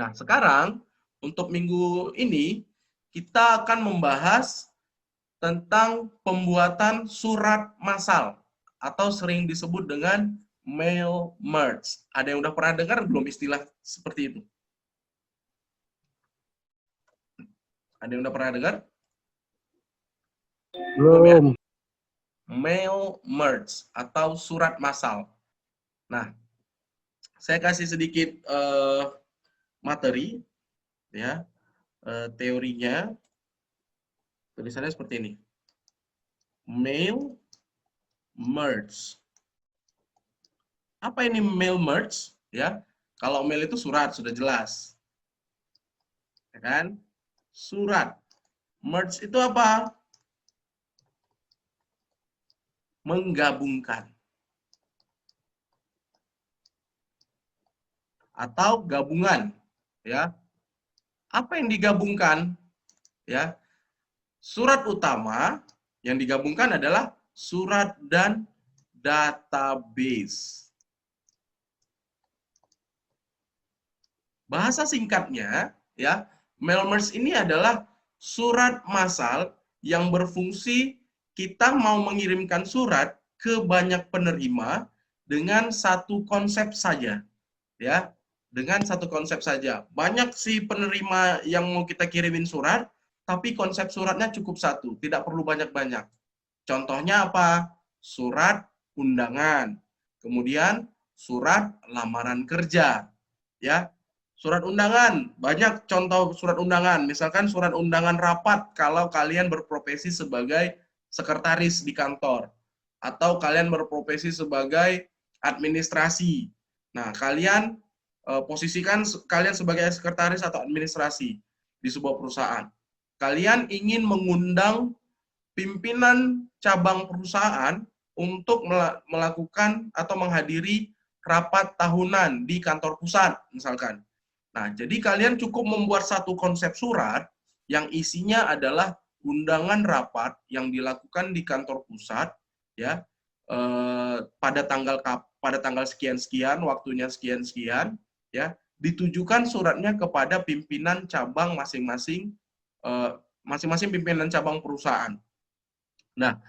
Nah, sekarang untuk minggu ini kita akan membahas tentang pembuatan surat massal atau sering disebut dengan mail merge. Ada yang udah pernah dengar belum istilah seperti itu? Ada yang udah pernah dengar? Belum ya? Belum. Mail merge atau surat massal. Nah, saya kasih sedikit materi, ya, teorinya. Tulisannya seperti ini. Mail merge. Apa ini mail merge? Ya, kalau mail itu surat sudah jelas, ya kan? Surat. Merge itu apa? Menggabungkan atau gabungan, ya. Apa yang digabungkan? Ya, surat utama yang digabungkan adalah surat dan database. Bahasa singkatnya, ya, mail merge ini adalah surat massal yang berfungsi kita mau mengirimkan surat ke banyak penerima dengan satu konsep saja, ya, dengan satu konsep saja. Banyak sih penerima yang mau kita kirimin surat, tapi konsep suratnya cukup satu, tidak perlu banyak-banyak. Contohnya apa? Surat undangan, kemudian surat lamaran kerja, ya. Surat undangan, banyak contoh surat undangan. Misalkan surat undangan rapat kalau kalian berprofesi sebagai sekretaris di kantor atau kalian berprofesi sebagai administrasi. Nah, kalian posisikan kalian sebagai sekretaris atau administrasi di sebuah perusahaan. Kalian ingin mengundang pimpinan cabang perusahaan untuk melakukan atau menghadiri rapat tahunan di kantor pusat, misalkan. Nah, jadi kalian cukup membuat satu konsep surat yang isinya adalah undangan rapat yang dilakukan di kantor pusat, ya, pada tanggal sekian-sekian, waktunya sekian-sekian, ya, ditujukan suratnya kepada pimpinan cabang masing-masing pimpinan cabang perusahaan. Nah,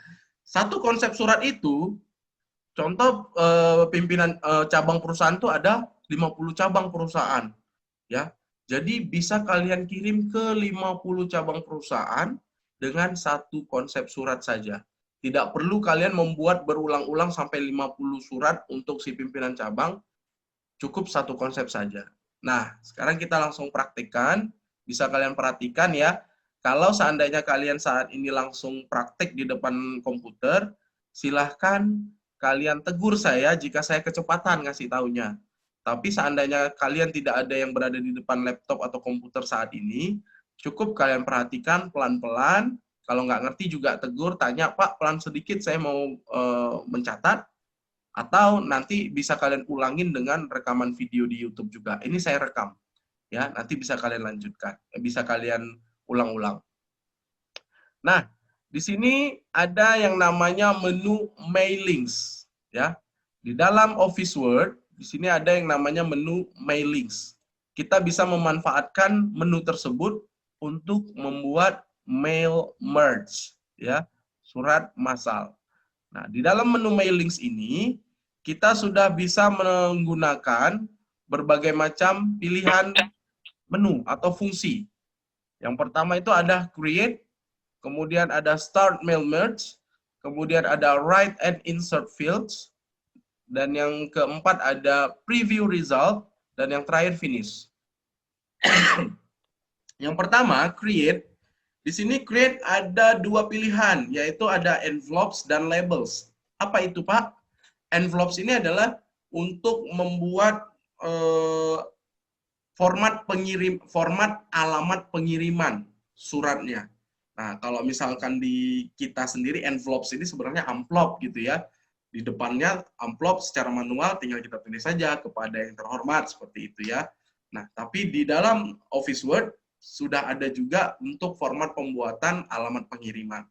satu konsep surat itu, contoh pimpinan cabang perusahaan itu ada 50 cabang perusahaan, ya. Jadi bisa kalian kirim ke 50 cabang perusahaan dengan satu konsep surat saja. Tidak perlu kalian membuat berulang-ulang sampai 50 surat untuk si pimpinan cabang, cukup satu konsep saja. Nah, sekarang kita langsung praktikkan. Bisa kalian perhatikan ya, kalau seandainya kalian saat ini langsung praktik di depan komputer, silahkan kalian tegur saya jika saya kecepatan ngasih taunya. Tapi seandainya kalian tidak ada yang berada di depan laptop atau komputer saat ini, cukup kalian perhatikan pelan-pelan. Kalau nggak ngerti juga tegur, tanya, Pak, pelan sedikit, saya mau mencatat. Atau nanti bisa kalian ulangin dengan rekaman video di YouTube juga. Ini saya rekam, ya. Nanti bisa kalian lanjutkan, bisa kalian ulang-ulang. Nah, di sini ada yang namanya menu mailings, ya. Di dalam Office Word, di sini ada yang namanya menu mailings. Kita bisa memanfaatkan menu tersebut untuk membuat mail merge, ya, surat massal. Nah, di dalam menu mailings ini, kita sudah bisa menggunakan berbagai macam pilihan menu atau fungsi. Yang pertama itu ada create, kemudian ada start mail merge, kemudian ada write and insert fields, dan yang keempat ada preview result, dan yang terakhir finish. Yang pertama, create. Di sini create ada dua pilihan, yaitu ada envelopes dan labels. Apa itu, Pak? Envelopes ini adalah untuk membuat format alamat pengiriman suratnya. Nah, kalau misalkan di kita sendiri envelopes ini sebenarnya amplop gitu ya. Di depannya amplop secara manual tinggal kita tulis saja kepada yang terhormat seperti itu ya. Nah, tapi di dalam Office Word sudah ada juga untuk format pembuatan alamat pengiriman.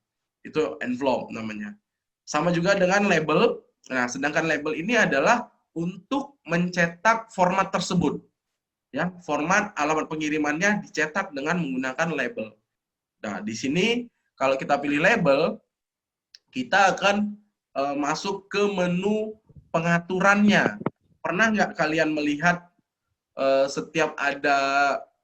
Itu envelope namanya. Sama juga dengan label. Nah, sedangkan label ini adalah untuk mencetak format tersebut. Ya, format alamat pengirimannya dicetak dengan menggunakan label. Nah, di sini kalau kita pilih label, kita akan masuk ke menu pengaturannya. Pernah nggak kalian melihat setiap ada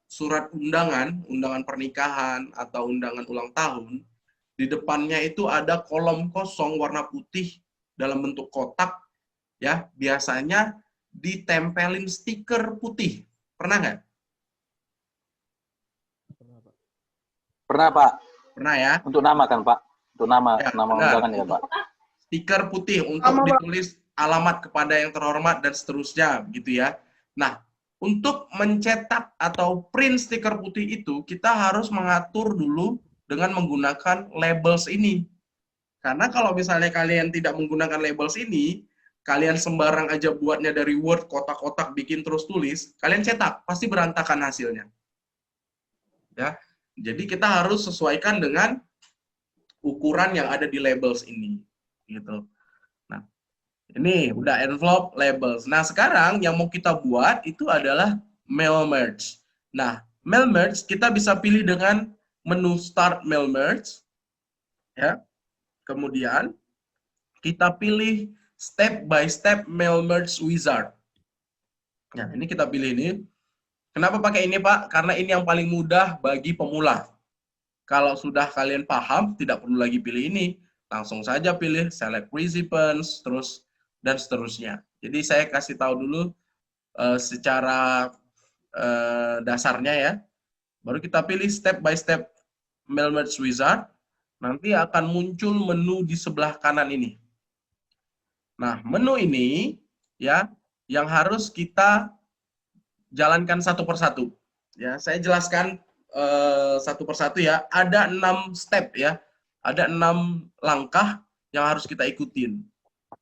surat undangan, undangan pernikahan atau undangan ulang tahun, di depannya itu ada kolom kosong warna putih dalam bentuk kotak, ya, biasanya ditempelin stiker putih. Pernah nggak? Pernah, Pak. Pernah ya? Untuk nama kan, Pak? Untuk nama Ya, nama benar. undangan ya, Pak? Stiker putih untuk ditulis alamat kepada yang terhormat dan seterusnya, gitu ya. Nah, untuk mencetak atau print stiker putih itu, kita harus mengatur dulu dengan menggunakan labels ini. Karena kalau misalnya kalian tidak menggunakan labels ini, kalian sembarang aja buatnya dari Word, kotak-kotak, bikin terus tulis, kalian cetak, pasti berantakan hasilnya. Ya, jadi kita harus sesuaikan dengan ukuran yang ada di labels ini, gitu. Nah, ini udah envelope labels. Nah, sekarang yang mau kita buat itu adalah mail merge. Nah, mail merge kita bisa pilih dengan menu start mail merge, ya. Kemudian kita pilih step by step mail merge wizard. Nah, ini kita pilih ini. Kenapa pakai ini, Pak? Karena ini yang paling mudah bagi pemula. Kalau sudah kalian paham, tidak perlu lagi pilih ini. Langsung saja pilih select recipients, terus dan seterusnya. Jadi saya kasih tahu dulu secara dasarnya ya. Baru kita pilih step by step mail merge wizard. Nanti akan muncul menu di sebelah kanan ini. Nah, menu ini ya yang harus kita jalankan satu persatu. Ya, saya jelaskan satu persatu ya. Ada 6 step ya. Ada 6 langkah yang harus kita ikutin.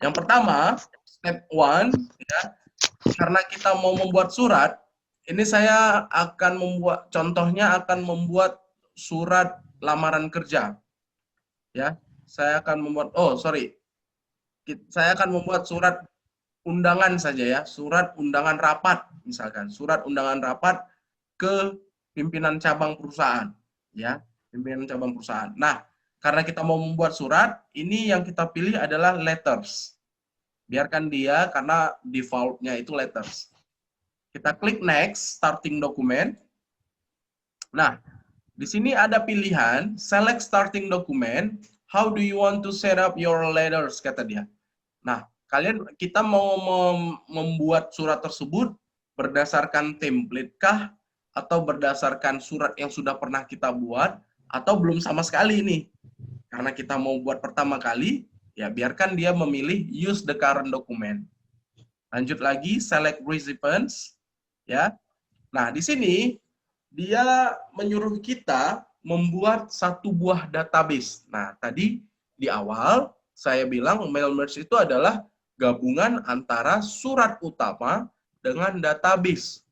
Yang pertama, step 1 ya. Karena kita mau membuat surat, ini saya akan membuat contohnya akan membuat surat lamaran kerja. Ya. Saya akan membuat saya akan membuat surat undangan saja ya, surat undangan rapat misalkan, surat undangan rapat ke pimpinan cabang perusahaan, ya, pimpinan cabang perusahaan. Nah, karena kita mau membuat surat, ini yang kita pilih adalah letters. Biarkan dia karena default-nya itu letters. Kita klik next, starting document. Nah, di sini ada pilihan select starting document. How do you want to set up your letters, kata dia. Nah, kita mau membuat surat tersebut berdasarkan template kah atau berdasarkan surat yang sudah pernah kita buat atau belum sama sekali nih. Karena kita mau buat pertama kali, ya biarkan dia memilih use the current document. Lanjut lagi select recipients ya. Nah, di sini dia menyuruh kita membuat satu buah database. Nah, tadi di awal saya bilang mail merge itu adalah gabungan antara surat utama dengan database.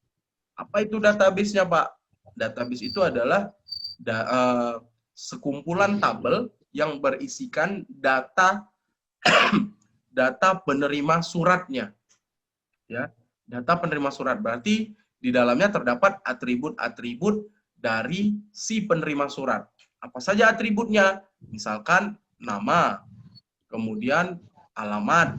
Apa itu database-nya, Pak? Database itu adalah sekumpulan tabel yang berisikan data data penerima suratnya. Ya, data penerima surat berarti di dalamnya terdapat atribut-atribut dari si penerima surat. Apa saja atributnya? Misalkan nama, kemudian alamat,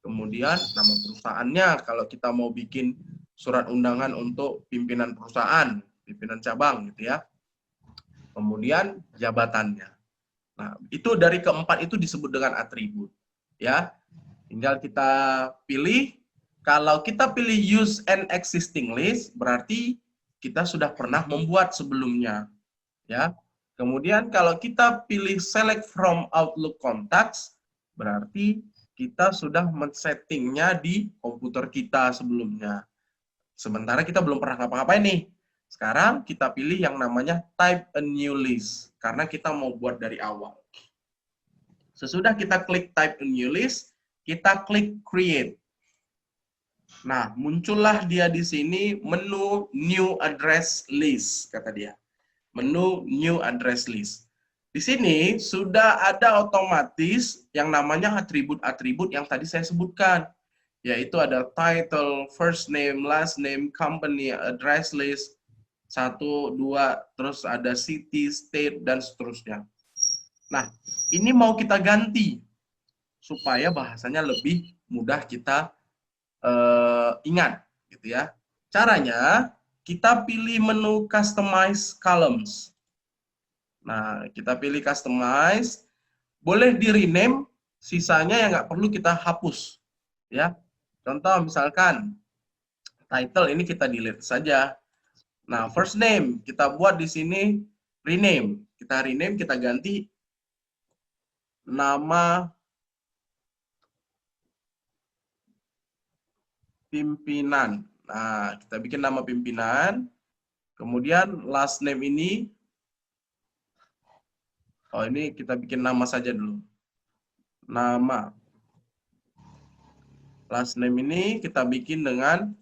kemudian nama perusahaannya kalau kita mau bikin surat undangan untuk pimpinan perusahaan, pimpinan cabang gitu ya. Kemudian jabatannya. Nah, itu dari keempat itu disebut dengan atribut. Ya, tinggal kita pilih. Kalau kita pilih use an existing list, berarti kita sudah pernah membuat sebelumnya. Ya. Kemudian kalau kita pilih select from Outlook contacts, berarti kita sudah men-settingnya di komputer kita sebelumnya. Sementara kita belum pernah ngapa-ngapain nih. Sekarang kita pilih yang namanya type a new list, karena kita mau buat dari awal. Sesudah kita klik type a new list, kita klik create. Nah, muncullah dia di sini menu new address list, kata dia. Menu new address list. Di sini sudah ada otomatis yang namanya atribut-atribut yang tadi saya sebutkan. yaitu ada title, first name, last name, company, address list, 1, 2, terus ada city, state, dan seterusnya. Nah, ini mau kita ganti supaya bahasanya lebih mudah kita ingat, gitu ya. Caranya, kita pilih menu Customize Columns. Nah, kita pilih Customize, boleh di-rename, sisanya yang nggak perlu kita hapus. Ya, contoh misalkan, title ini kita delete saja. Nah, first name, kita buat di sini rename. Kita rename, kita ganti nama pimpinan. Nah, kita bikin nama pimpinan. Kemudian last name ini, oh ini kita bikin nama saja dulu. Nama. Last name ini kita bikin dengan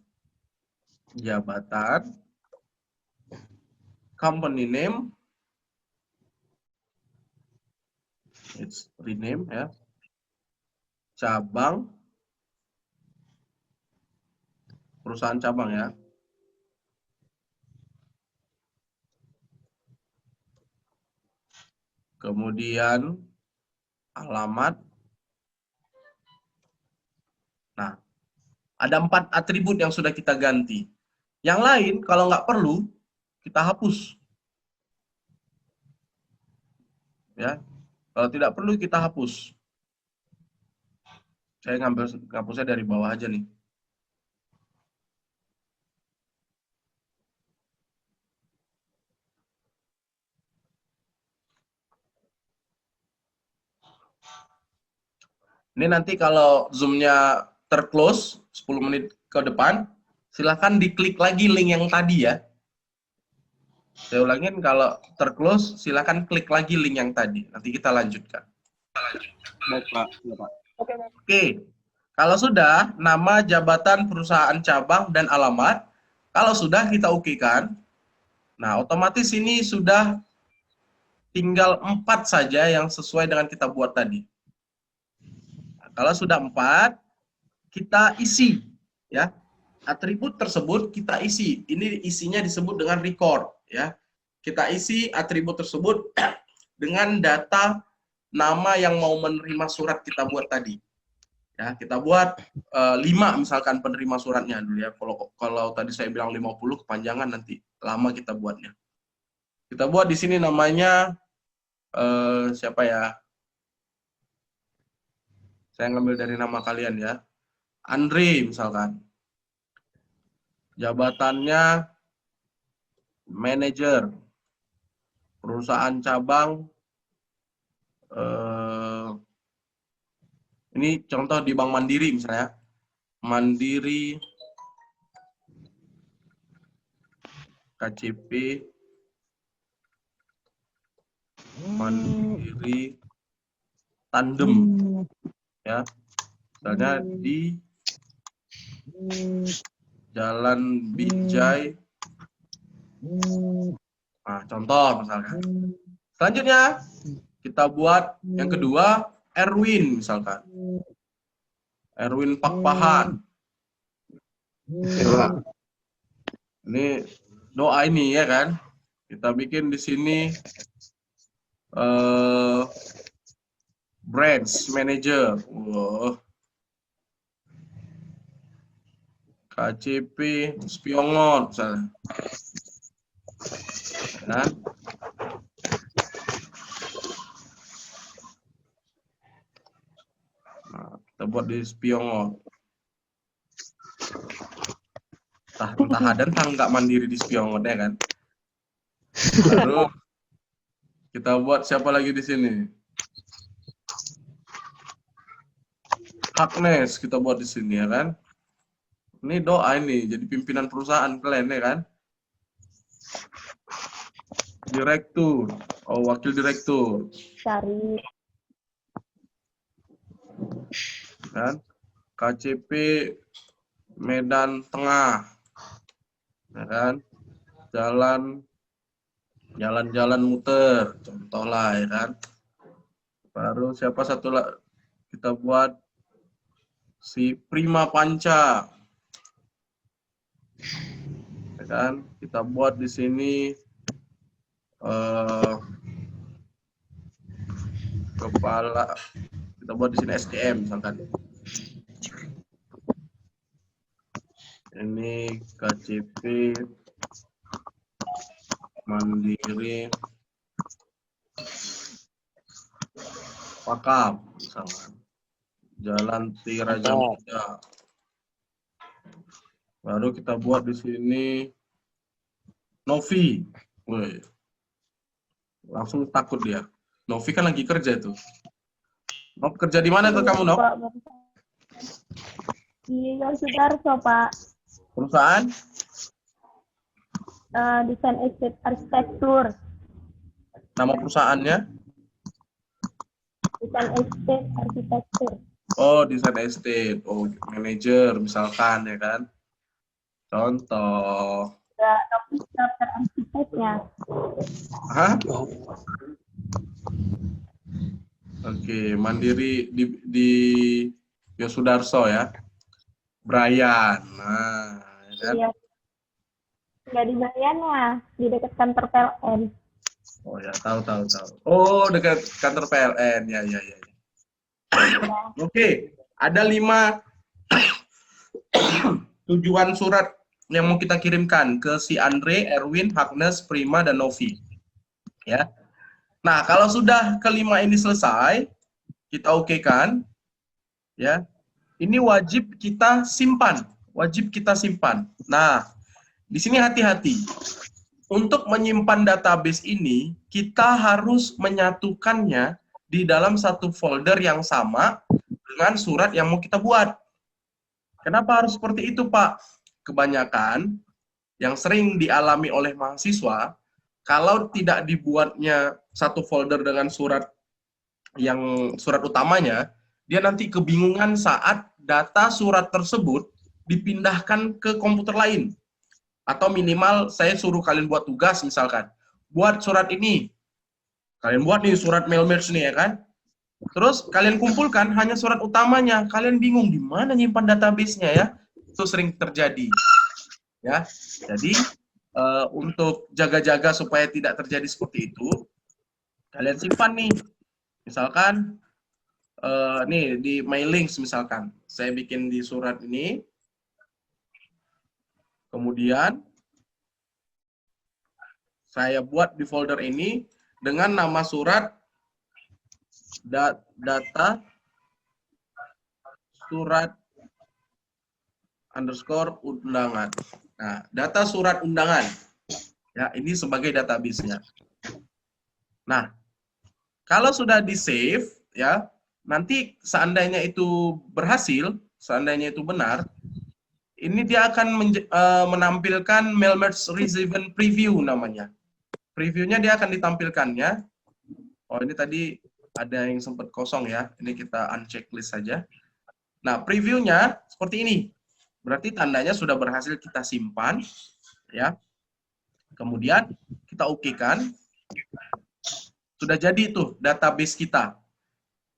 jabatan, company name, it's rename ya, cabang, perusahaan cabang ya. Kemudian alamat. Nah, ada 4 atribut yang sudah kita ganti. Yang lain kalau nggak perlu kita hapus. Ya, kalau tidak perlu kita hapus. Saya ngapusnya dari bawah aja nih. Ini nanti kalau Zoom-nya terclose 10 menit ke depan, silahkan diklik lagi link yang tadi ya. Saya ulangin, kalau terclose silahkan klik lagi link yang tadi. Nanti kita lanjutkan. Baik, Pak. Ya, Pak. Oke, kalau sudah, nama, jabatan, perusahaan cabang, dan alamat, kalau sudah kita oke-kan, nah otomatis ini sudah tinggal 4 saja yang sesuai dengan kita buat tadi. Nah, kalau sudah 4, kita isi. Ya, atribut tersebut kita isi. Ini isinya disebut dengan record. Ya, kita isi atribut tersebut dengan data nama yang mau menerima surat kita buat tadi. Ya, kita buat 5 misalkan penerima suratnya dulu ya. Kalau tadi saya bilang 50 kepanjangan, nanti lama kita buatnya. Kita buat di sini namanya siapa ya? Saya ngambil dari nama kalian ya. Andre misalkan. Jabatannya manajer. Perusahaan cabang ini contoh di Bank Mandiri misalnya. Mandiri KCP Mandiri Tandem ya, misalnya di Jalan Bijay. Nah, contoh misalkan. Selanjutnya kita buat yang kedua, Erwin misalkan. Erwin Pakpahan. Ini doa ini ya kan. Kita bikin di sini branch manager. Wow. KCP Spiongon misalnya. Ya. Nah, kita buat di Spiongon. Entah ada entah nggak Mandiri di Spiongon ya kan. Lalu kita buat siapa lagi di sini? Agnes kita buat di sini ya kan. Ini doa ini jadi pimpinan perusahaan kalian ya kan. Direktur, oh wakil direktur. Cari. Kan? KCP Medan Tengah. Ya kan? Jalan-jalan muter, contoh lah ya kan. Baru siapa satu lah kita buat si Prima Panca. Ya kan? Kita buat di sini kepala, kita buat di sini SDM misalkan. Ini KCP Mandiri Pakam misalkan. Jalan Tiraja Muda. Baru kita buat di sini Novi. Woi. Langsung takut dia. Novi kan lagi kerja tuh. Nov kerja di mana tuh kamu, Nov? Di Yosudarso, Pak. Perusahaan? Desain estate arsitektur. Nama perusahaannya? Desain estate arsitektur. Oh, desain estate. Oh, manajer misalkan ya kan. Contoh. Ya, tapi daftar arsiteknya. Hah? Oke, Mandiri di Yosudarso ya. Brian. Nah, ya kan? Iya. Nggak di Bayan ya, di dekat kantor PLN. Oh ya, tahu. Oh, dekat kantor PLN. Ya. Oke, ada 5 tujuan surat yang mau kita kirimkan ke si Andre, Erwin, Agnes, Prima, dan Novi. Ya. Nah, kalau sudah kelima ini selesai, kita okekan, ya. Ini wajib kita simpan, Nah, di sini hati-hati. Untuk menyimpan database ini, kita harus menyatukannya di dalam satu folder yang sama dengan surat yang mau kita buat. Kenapa harus seperti itu, Pak? Kebanyakan yang sering dialami oleh mahasiswa, kalau tidak dibuatnya satu folder dengan surat utamanya, dia nanti kebingungan saat data surat tersebut dipindahkan ke komputer lain. Atau minimal saya suruh kalian buat tugas misalkan, buat surat ini. Kalian buat nih surat mail merge nih ya kan. Terus kalian kumpulkan hanya surat utamanya, kalian bingung di mana nyimpan database-nya ya. Itu sering terjadi. Ya. Jadi untuk jaga-jaga supaya tidak terjadi seperti itu, kalian simpan nih. Misalkan nih di Mailings misalkan, saya bikin di surat ini. Kemudian saya buat di folder ini dengan nama surat data surat underscore undangan. Nah, data surat undangan. Ya, ini sebagai database-nya. Nah, kalau sudah di-save, ya, nanti seandainya itu berhasil, seandainya itu benar, ini dia akan menampilkan mail merge receiven preview namanya. Previewnya dia akan ditampilkannya. Oh, ini tadi ada yang sempat kosong ya. Ini kita unchecklist saja. Nah, previewnya seperti ini. Berarti tandanya sudah berhasil kita simpan, ya. Kemudian kita okekan. Sudah jadi itu database kita.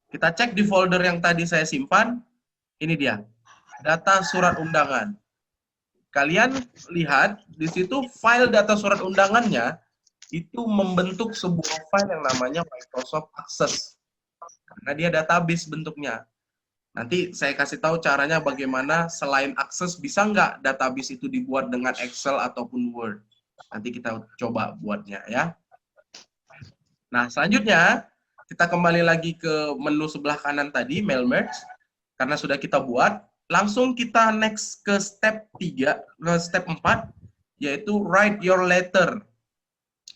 Kita cek di folder yang tadi saya simpan. Ini dia. Data surat undangan. Kalian lihat di situ file data surat undangannya itu membentuk sebuah file yang namanya Microsoft Access. Karena dia database bentuknya. Nanti saya kasih tahu caranya bagaimana selain Access bisa nggak database itu dibuat dengan Excel ataupun Word. Nanti kita coba buatnya ya. Nah, selanjutnya kita kembali lagi ke menu sebelah kanan tadi, Mail Merge. Karena sudah kita buat, langsung kita next ke step 3, ke step 4, yaitu write your letter.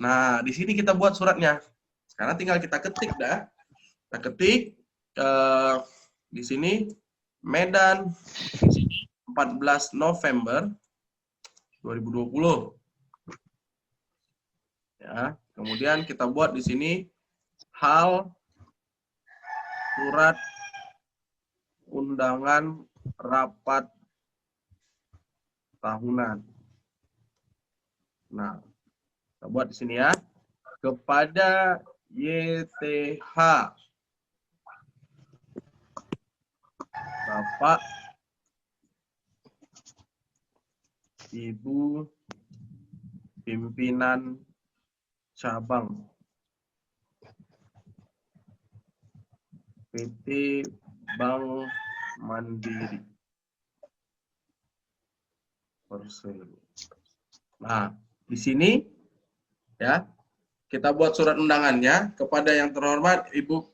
Nah, di sini kita buat suratnya. Sekarang tinggal kita ketik dah. Kita ketik di sini Medan 14 November 2020. Ya, kemudian kita buat di sini hal surat undangan rapat tahunan. Nah, kita buat di sini ya. Kepada YTH Bapak, Ibu pimpinan cabang PT Bank Mandiri Persero. Nah, di sini ya kita buat surat undangannya kepada yang terhormat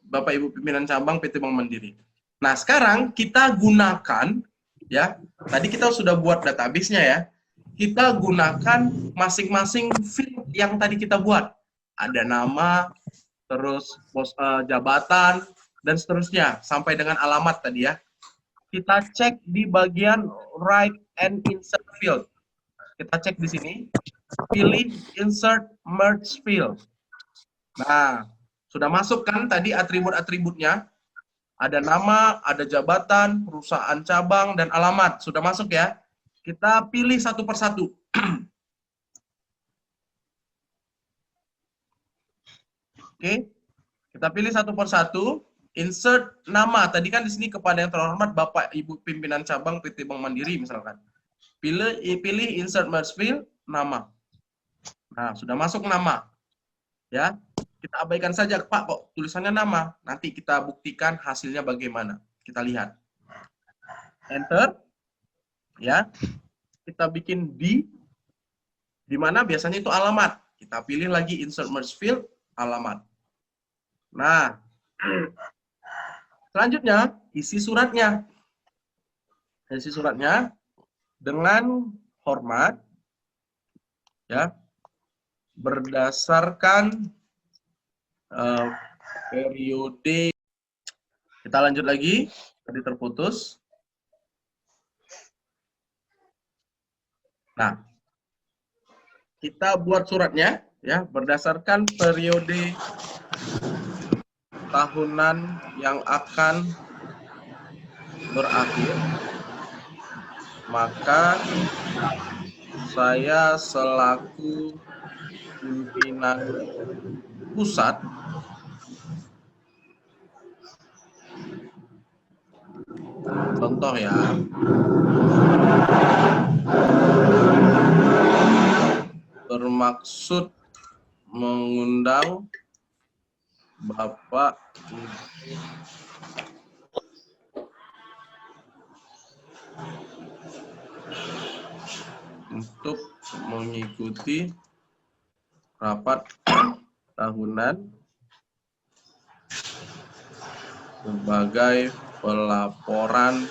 Bapak Ibu pimpinan cabang PT Bank Mandiri. Nah, sekarang kita gunakan ya, tadi kita sudah buat database-nya ya. Kita gunakan masing-masing field yang tadi kita buat. Ada nama, terus jabatan, dan seterusnya sampai dengan alamat tadi ya. Kita cek di bagian right and insert field. Kita cek di sini, pilih insert merge field. Nah, sudah masuk kan tadi atribut-atributnya? Ada nama, ada jabatan, perusahaan cabang, dan alamat. Sudah masuk ya? Kita pilih satu persatu. Oke, kita pilih satu persatu. Insert nama. Tadi kan di sini kepada yang terhormat Bapak Ibu pimpinan cabang PT Bank Mandiri misalkan. Pilih insert merge field, nama. Nah, sudah masuk nama. Ya, kita abaikan saja, Pak, kok tulisannya nama. Nanti kita buktikan hasilnya bagaimana. Kita lihat. Enter. Ya. Kita bikin di mana biasanya itu alamat. Kita pilih lagi insert merge field, alamat. Nah, selanjutnya isi suratnya. Isi suratnya dengan hormat ya, berdasarkan periode. Kita lanjut lagi, tadi terputus. Nah, kita buat suratnya ya berdasarkan periode tahunan yang akan berakhir. Maka saya selaku pimpinan pusat contoh ya, bermaksud mengundang Bapak untuk mengikuti rapat tahunan sebagai pelaporan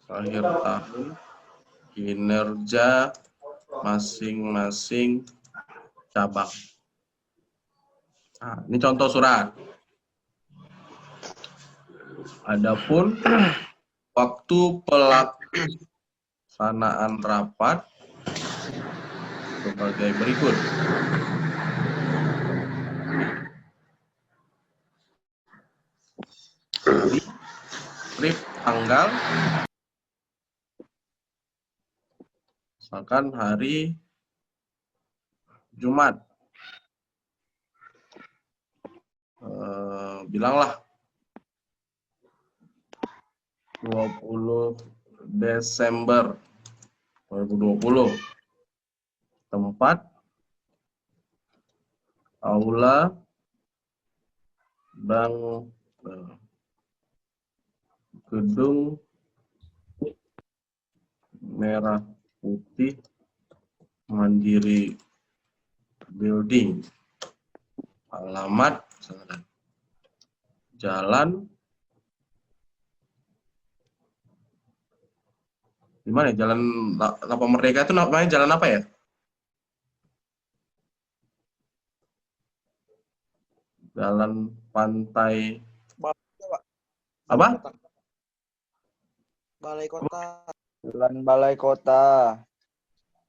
akhir tahun kinerja masing-masing cabang. Nah, ini contoh surat. Adapun waktu pelaksanaan rapat sebagai berikut. Di strip tanggal, misalkan hari Jumat. Bilanglah 20 Desember 2020. Tempat Aula Bank Gedung Merah Putih Mandiri Building. Alamat Jalan di mana ya? Jalan Lapang Merdeka itu namanya jalan apa ya? Jalan Pantai apa? Balai Kota. Jalan Balai Kota.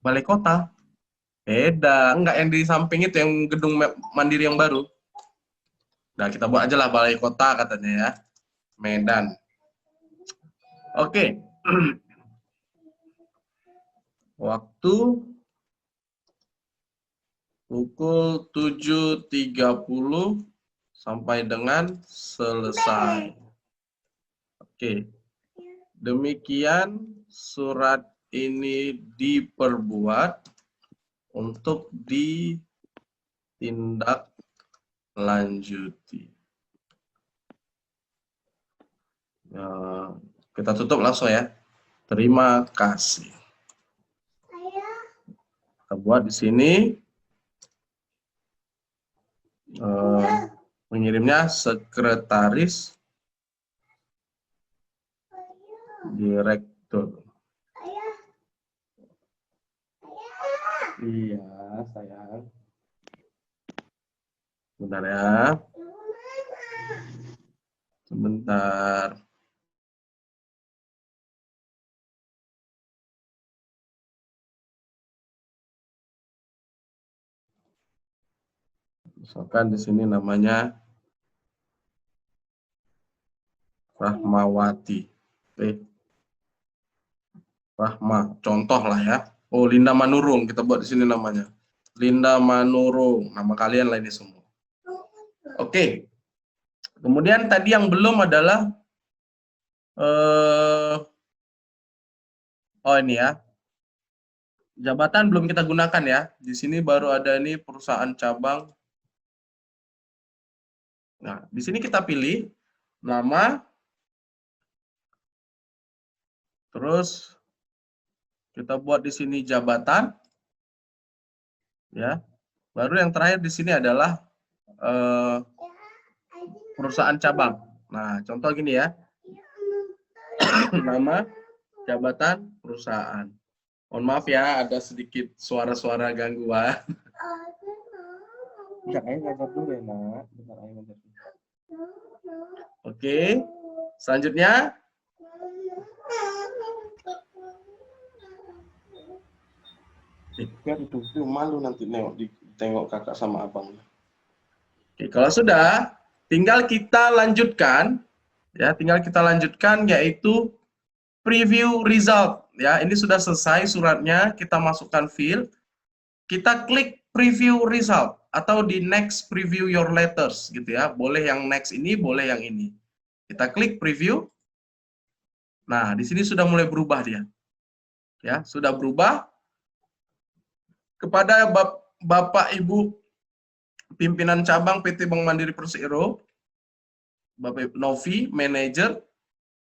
Balai Kota. Beda, enggak yang di samping itu yang gedung Mandiri yang baru. Nah, kita buat aja lah Balai Kota katanya ya. Medan. Oke. Waktu pukul 7.30 sampai dengan selesai. Oke. Demikian surat ini diperbuat untuk ditindaklanjuti. Kita tutup langsung ya. Terima kasih. Kita buat di sini. Mengirimnya sekretaris direktur. Iya, sayang. Bentar ya. Sebentar. Misalkan di sini namanya Rahmawati. Rahma, contoh lah ya. Oh, Linda Manurung, kita buat di sini namanya. Linda Manurung, nama kalian lah ini semua. Oke. Kemudian tadi yang belum adalah oh ini ya. Jabatan belum kita gunakan ya. Di sini baru ada ini perusahaan cabang. Nah, di sini kita pilih nama, terus kita buat di sini jabatan, ya. Baru yang terakhir di sini adalah perusahaan cabang. Nah, contoh gini ya, nama, jabatan, perusahaan. Mohon maaf ya, ada sedikit suara-suara gangguan. Enggak, Ayah ngajar dulu ya, Nak. Bentar, Ayah ngajar dulu. Oke, selanjutnya. Biar itu malu nanti tengok kakak sama abang. Oke, kalau sudah, tinggal kita lanjutkan, ya, yaitu preview result. Ya, ini sudah selesai suratnya, kita masukkan field, kita klik preview result atau di next preview your letters gitu ya. Boleh yang next ini, boleh yang ini. Kita klik preview. Nah, di sini sudah mulai berubah dia. Ya, sudah berubah. Kepada Bapak Ibu pimpinan cabang PT Bank Mandiri Persero, Bapak Novi, manajer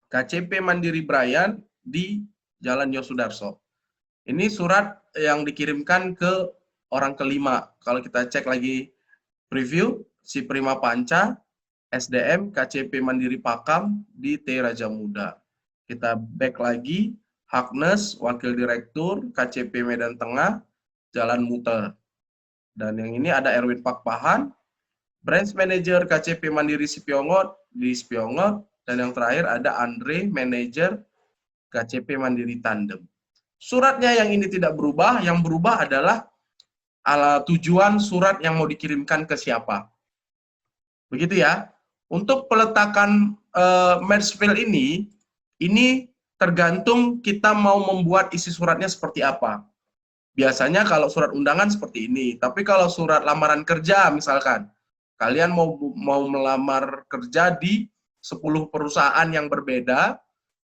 KCP Mandiri Brian di Jalan Yosudarso. Ini surat yang dikirimkan ke orang kelima. Kalau kita cek lagi preview, si Prima Panca, SDM, KCP Mandiri Pakam di T Raja Muda. Kita back lagi, Hagnes, Wakil Direktur, KCP Medan Tengah, Jalan Muter. Dan yang ini ada Erwin Pakpahan, Branch Manager KCP Mandiri Spiongot di Spiongot. Dan yang terakhir ada Andre, Manager KCP Mandiri Tandem. Suratnya yang ini tidak berubah, yang berubah adalah tujuan surat yang mau dikirimkan ke siapa. Begitu ya. Untuk peletakan merge field ini tergantung kita mau membuat isi suratnya seperti apa. Biasanya kalau surat undangan seperti ini, tapi kalau surat lamaran kerja misalkan, kalian mau melamar kerja di 10 perusahaan yang berbeda,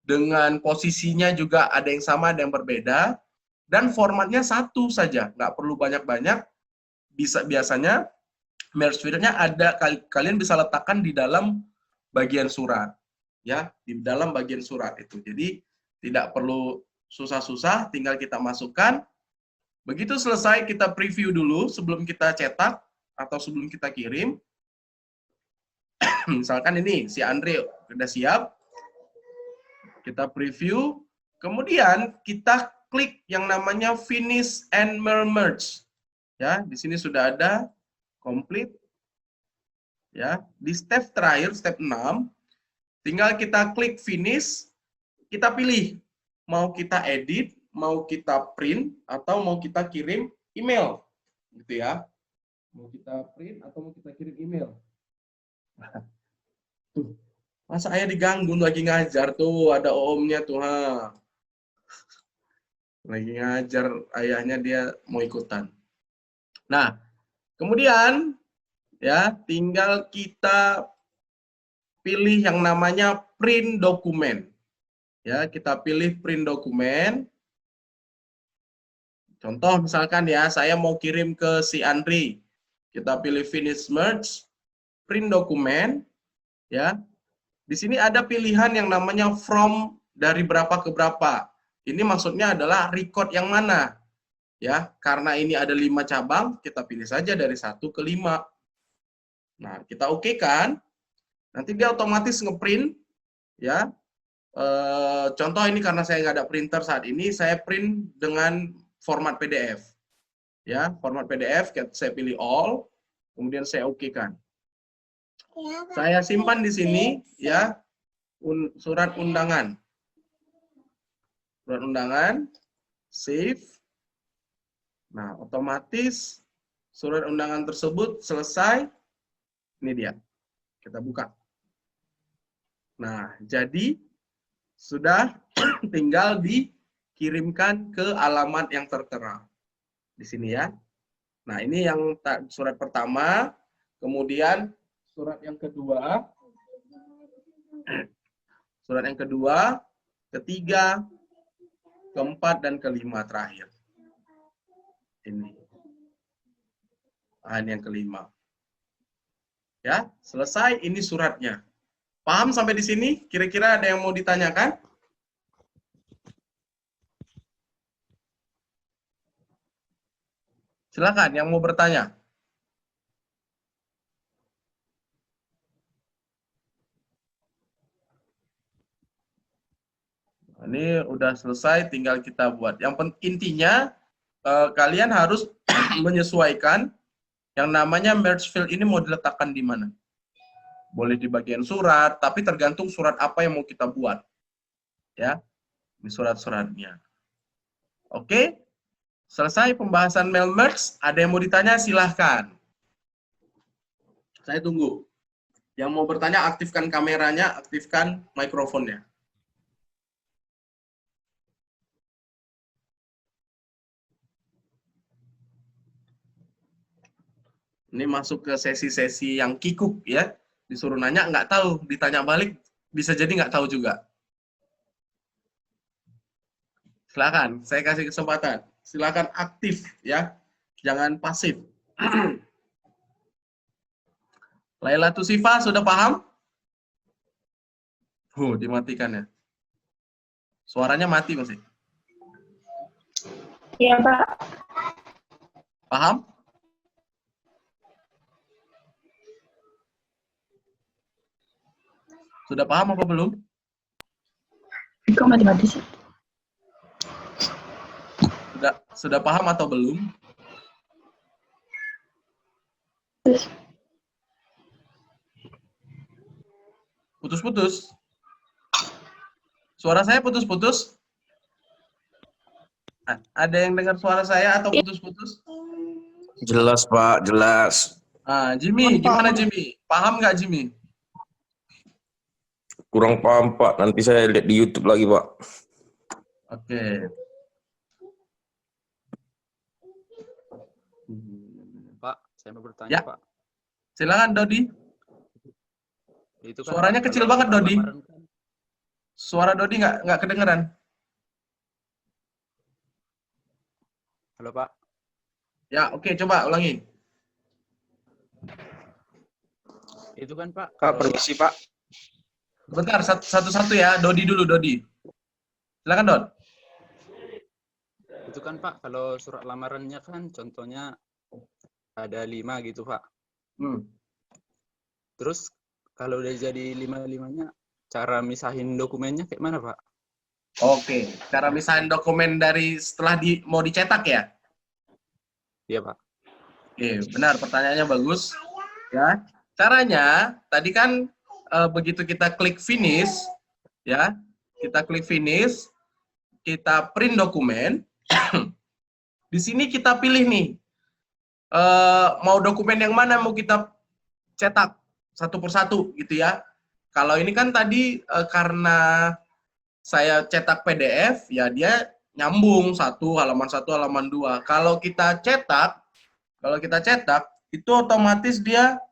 dengan posisinya juga ada yang sama, ada yang berbeda, dan formatnya satu saja, nggak perlu banyak-banyak. Biasanya merge field-nya ada, kalian bisa letakkan di dalam bagian surat, ya, di dalam bagian surat itu. Jadi tidak perlu susah-susah, tinggal kita masukkan. Begitu selesai kita preview dulu sebelum kita cetak atau sebelum kita kirim. Misalkan ini si Andre sudah siap. Kita preview, kemudian kita klik yang namanya finish and merge. Ya, di sini sudah ada complete. Ya, di step terakhir, step 6, tinggal kita klik finish, kita pilih mau kita edit, mau kita print, atau mau kita kirim email. Gitu ya. Mau kita print atau mau kita kirim email. Tuh. Masa ayah diganggu lagi ngajar tuh, ada omnya tuh, ha. Lagi ngajar ayahnya, dia mau ikutan. Nah, kemudian Ya, tinggal kita pilih yang namanya print dokumen. Ya, kita pilih print dokumen. Contoh misalkan ya, saya mau kirim ke si Andri. Kita pilih finish merge, print dokumen, ya. Di sini ada pilihan yang namanya from dari berapa ke berapa. Ini maksudnya adalah record yang mana. Ya, karena ini ada 5 cabang, kita pilih saja dari 1 ke 5. Nah, kita oke kan? Nanti dia otomatis ngeprint, ya. Contoh ini karena saya nggak ada printer saat ini, saya print dengan format PDF. Ya, format PDF, saya pilih all, kemudian saya oke kan. Saya simpan di sini, ya, surat undangan. Surat undangan, save. Nah, otomatis surat undangan tersebut selesai. Ini dia. Kita buka. Nah, jadi sudah tinggal dikirimkan ke alamat yang tertera. Di sini ya. Nah, ini yang surat pertama. Kemudian surat yang kedua. Surat yang kedua, ketiga, keempat, dan kelima terakhir. Ini. Ini yang kelima. Ya, selesai. Ini suratnya. Paham sampai di sini? Kira-kira ada yang mau ditanyakan? Silakan yang mau bertanya. Ini udah selesai, tinggal kita buat. Yang intinya, kalian harus menyesuaikan yang namanya merge field ini mau diletakkan di mana. Boleh di bagian surat, tapi tergantung surat apa yang mau kita buat. Ya, ini surat-suratnya. Oke, selesai pembahasan mail merge. Ada yang mau ditanya, silahkan. Saya tunggu. Yang mau bertanya, aktifkan kameranya, aktifkan mikrofonnya. Ini masuk ke sesi-sesi yang kikuk ya. Disuruh nanya nggak tahu, ditanya balik bisa jadi nggak tahu juga. Silakan, saya kasih kesempatan. Silakan aktif ya, jangan pasif. Laila Tusifa sudah paham? Dimatikan ya. Suaranya mati masih. Iya, Pak. Paham? Sudah paham apa belum? Kok mati-mati sih? Sudah paham atau belum? Putus-putus. Suara saya putus-putus? Ada yang dengar suara saya atau putus-putus? Jelas, Pak, jelas. Jimmy, gimana Jimmy? Paham nggak Jimmy? Kurang paham, Pak. Nanti saya lihat di YouTube lagi, Pak. Oke. Pak, saya mau bertanya, Ya. Pak. Silakan Dodi. Itu kan, Suaranya Pak, kecil kalau banget, Dodi. lamaran kan- Suara Dodi nggak kedengeran. Halo, Pak. Ya, oke, coba ulangi. Itu kan, Pak. Kak, permisi Pak. Bentar, satu-satu ya. Dodi dulu, Dodi. Silakan, Dod. Itu kan, Pak, kalau surat lamarannya kan contohnya ada 5 gitu, Pak. Terus kalau udah jadi 5-5-nya, cara misahin dokumennya kayak mana, Pak? Oke, cara misahin dokumen dari setelah mau dicetak ya? Iya, Pak. Oke, benar, pertanyaannya bagus. Ya, caranya tadi kan begitu kita klik finish, ya, kita klik finish, kita print dokumen. Di sini kita pilih nih, mau dokumen yang mana mau kita cetak satu persatu gitu ya. Kalau ini kan tadi karena saya cetak PDF, ya dia nyambung halaman 1, halaman 2. Kalau kita cetak itu otomatis dia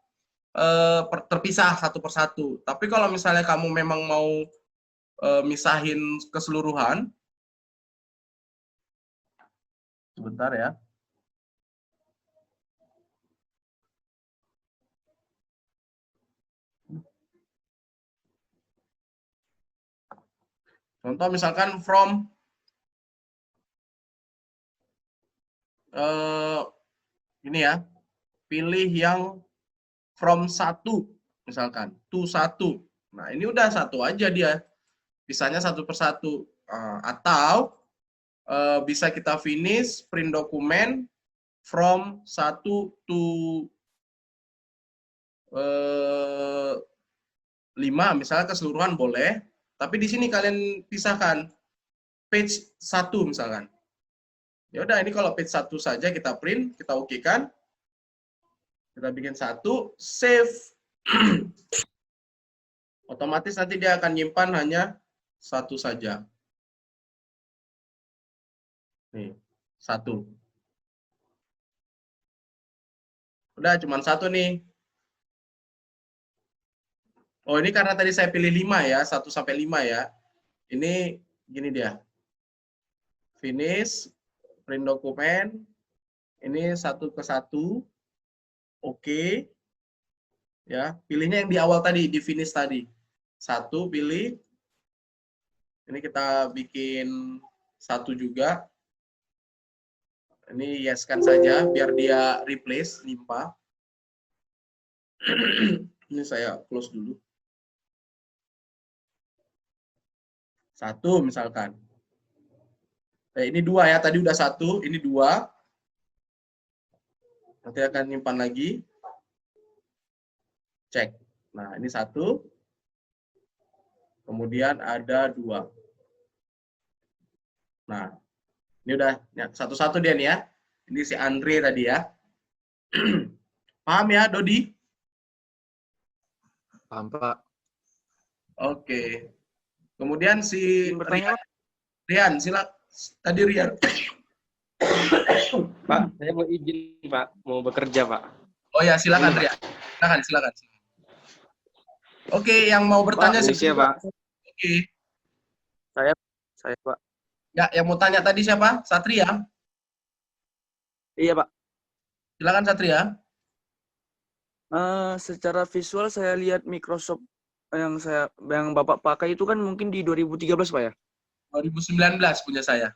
terpisah satu persatu. Tapi kalau misalnya kamu memang mau misahin keseluruhan, sebentar ya. Contoh misalkan from ini ya, pilih yang from 1 misalkan, to 1. Nah, ini udah satu aja dia. Pisahnya satu persatu. Atau bisa kita finish print dokumen from 1 to 5 misalnya keseluruhan boleh. Tapi di sini kalian pisahkan page 1 misalkan. Ya udah, ini kalau page 1 saja kita print, kita oke-kan. Kita bikin 1, save. Otomatis nanti dia akan nyimpan hanya 1 saja. Nih, 1. Udah, cuma 1 nih. Oh, ini karena tadi saya pilih 5 ya, 1 sampai 5 ya. Ini gini dia. Finish, print dokumen. Ini 1 ke 1. Oke. Ya, pilihnya yang di awal tadi, di finish tadi. 1 pilih. Ini kita bikin 1 juga. Ini yes-kan saja biar dia replace, limpah. Ini saya close dulu. 1 misalkan. Ini 2 ya, tadi udah 1, ini 2. Nanti akan nyimpan lagi. Cek. Nah, ini 1. Kemudian ada 2. Nah, ini udah satu-satu dia nih ya. Ini si Andre tadi ya. Paham ya, Dodi? Paham, Pak. Oke. Kemudian si Bertanya, Rian, silakan. Tadi Rian. Pak, saya mau izin, Pak. Mau bekerja, Pak. Oh ya, silakan Rian. Silakan. Oke, yang mau bertanya Pak, sih. Pak. Oke. Saya, Pak. Ya, yang mau tanya tadi siapa? Satria. Iya, Pak. Silakan Satria. Secara visual saya lihat Microsoft yang Bapak pakai itu kan mungkin di 2013, Pak ya? 2019 punya saya.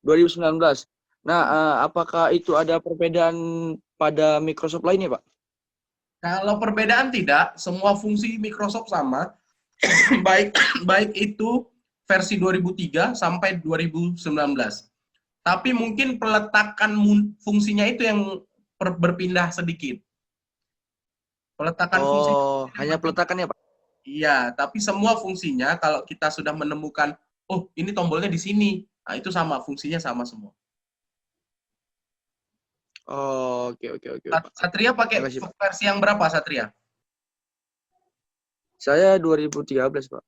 2019. Nah, apakah itu ada perbedaan pada Microsoft lainnya, Pak? Kalau perbedaan tidak, semua fungsi Microsoft sama. baik itu versi 2003 sampai 2019. Tapi mungkin peletakan fungsinya itu yang berpindah sedikit. Peletakan fungsi. Hanya peletakannya, Pak? Iya, tapi semua fungsinya kalau kita sudah menemukan, oh ini tombolnya di sini, nah itu sama, fungsinya sama semua. Oke. Satria pakai versi yang berapa, Satria? Saya 2013, Pak.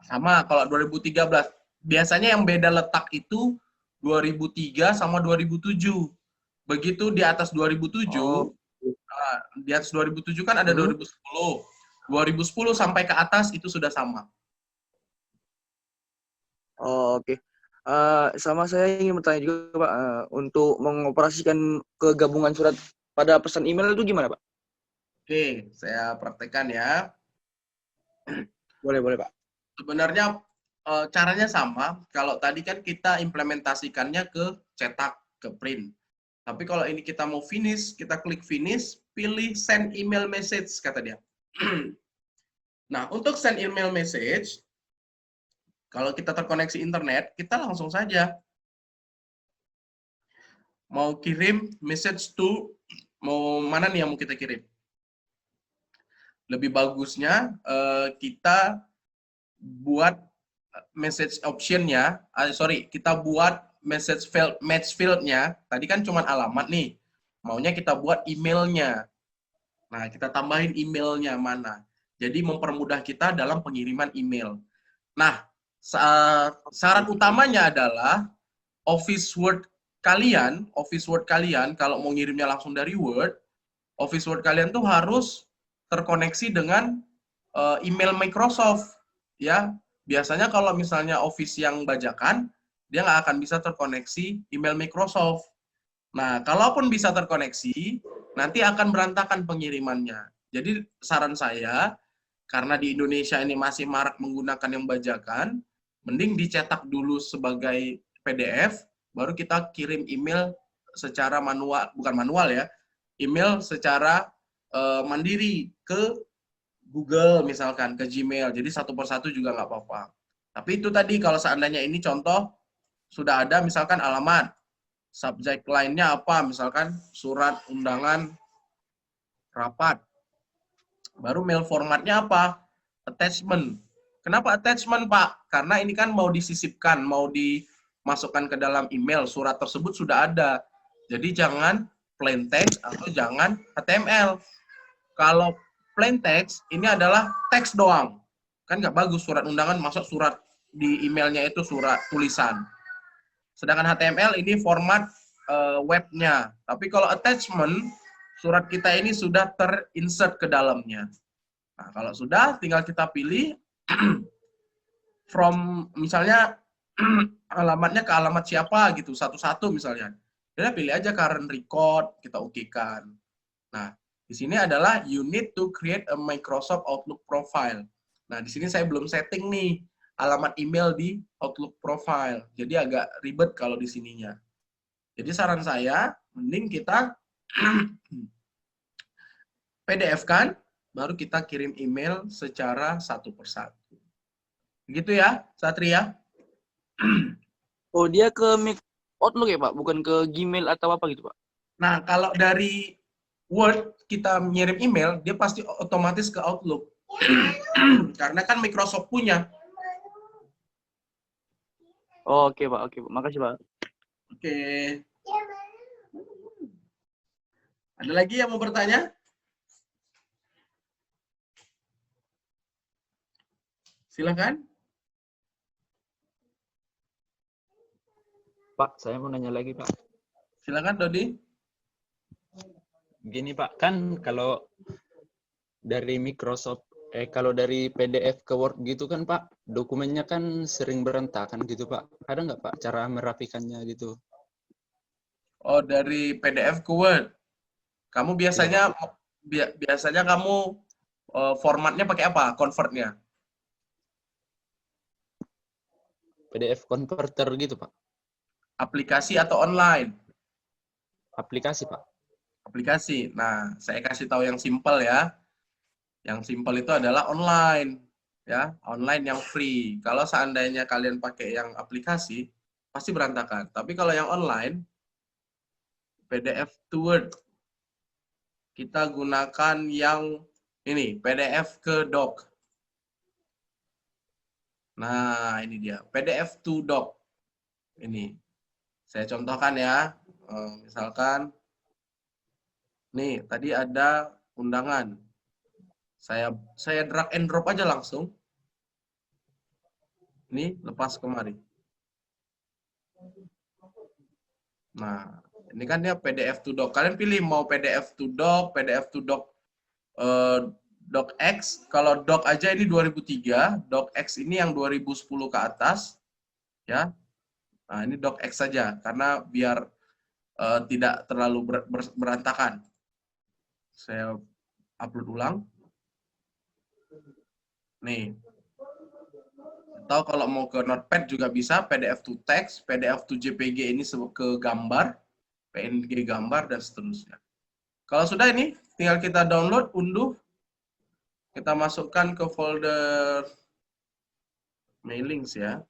Sama, kalau 2013. Biasanya yang beda letak itu 2003 sama 2007. Begitu di atas 2007, di atas 2007 kan ada 2010. 2010 sampai ke atas itu sudah sama. Oke. Sama saya ingin bertanya juga, Pak, untuk mengoperasikan kegabungan surat pada pesan email itu gimana, Pak? Oke, saya praktekkan ya. Boleh, Pak. Sebenarnya caranya sama. Kalau tadi kan kita implementasikannya ke cetak, ke print. Tapi kalau ini kita mau finish, kita klik finish, pilih send email message, kata dia. Nah, untuk send email message, kalau kita terkoneksi internet, kita langsung saja mau kirim message to, mau mana nih yang mau kita kirim. Lebih bagusnya kita buat message option-nya, kita buat message field, match field-nya. Tadi kan cuma alamat nih, maunya kita buat emailnya. Nah, kita tambahin emailnya mana. Jadi mempermudah kita dalam pengiriman email. Nah, syarat utamanya adalah Office Word kalian kalau mau ngirimnya langsung dari Word, Office Word kalian tuh harus terkoneksi dengan email Microsoft, ya. Biasanya kalau misalnya Office yang bajakan, dia nggak akan bisa terkoneksi email Microsoft. Nah, kalaupun bisa terkoneksi, nanti akan berantakan pengirimannya. Jadi saran saya, karena di Indonesia ini masih marak menggunakan yang bajakan, mending dicetak dulu sebagai PDF, baru kita kirim email secara manual, bukan manual ya, email secara mandiri ke Google misalkan, ke Gmail. Jadi satu persatu juga nggak apa-apa. Tapi itu tadi kalau seandainya ini contoh, sudah ada misalkan alamat, subjek lainnya apa, misalkan surat undangan rapat. Baru mail formatnya apa? Attachment. Kenapa attachment, Pak? Karena ini kan mau disisipkan, mau dimasukkan ke dalam email, surat tersebut sudah ada. Jadi jangan plain text atau jangan HTML. Kalau plain text, ini adalah teks doang. Kan nggak bagus surat undangan masuk surat di emailnya itu surat tulisan. Sedangkan HTML ini format webnya. Tapi kalau attachment, surat kita ini sudah terinsert ke dalamnya. Nah, kalau sudah, tinggal kita pilih from, misalnya alamatnya ke alamat siapa gitu, satu-satu misalnya. Kita pilih aja current record, kita okekan. Nah, di sini adalah you need to create a Microsoft Outlook profile. Nah, di sini saya belum setting nih alamat email di Outlook profile. Jadi agak ribet kalau di sininya. Jadi saran saya, mending kita PDF kan, baru kita kirim email secara satu persatu. Begitu ya, Satria? Oh, dia ke Outlook ya, Pak? Bukan ke Gmail atau apa gitu, Pak? Nah, kalau dari Word kita ngirim email, dia pasti otomatis ke Outlook. Karena kan Microsoft punya. Oh, oke, Pak. Oke, Pak. Makasih, Pak. Oke. Ada lagi yang mau bertanya? Silakan. Pak, saya mau nanya lagi, Pak. Silakan, Dodi. Gini, Pak, kan kalau dari Microsoft, kalau dari PDF ke Word gitu kan, Pak, dokumennya kan sering berantakan gitu, Pak. Ada nggak, Pak, cara merapikannya gitu? Oh, dari PDF ke Word. Kamu biasanya biasanya kamu formatnya pakai apa? Convertnya? PDF converter gitu, Pak. Aplikasi atau online? Aplikasi, Pak. Aplikasi. Nah, saya kasih tahu yang simple ya. Yang simple itu adalah online, ya, online yang free. Kalau seandainya kalian pakai yang aplikasi, pasti berantakan. Tapi kalau yang online, PDF to Word, kita gunakan yang ini, PDF ke Doc. Nah, ini dia, PDF to Doc. Ini, saya contohkan ya, misalkan, nih, tadi ada undangan. Saya drag and drop aja langsung. Ini lepas kemari. Nah, ini kan dia PDF to Doc. Kalian pilih mau PDF to Doc, PDF to Doc, DocX. Kalau Doc aja ini 2003, DocX ini yang 2010 ke atas, ya. Nah, ini DocX saja karena biar tidak terlalu berantakan. Saya upload ulang. Nih. Atau kalau mau ke Notepad juga bisa, PDF to text, PDF to JPG ini ke gambar, PNG gambar, dan seterusnya. Kalau sudah ini, tinggal kita download, unduh, kita masukkan ke folder mailings ya.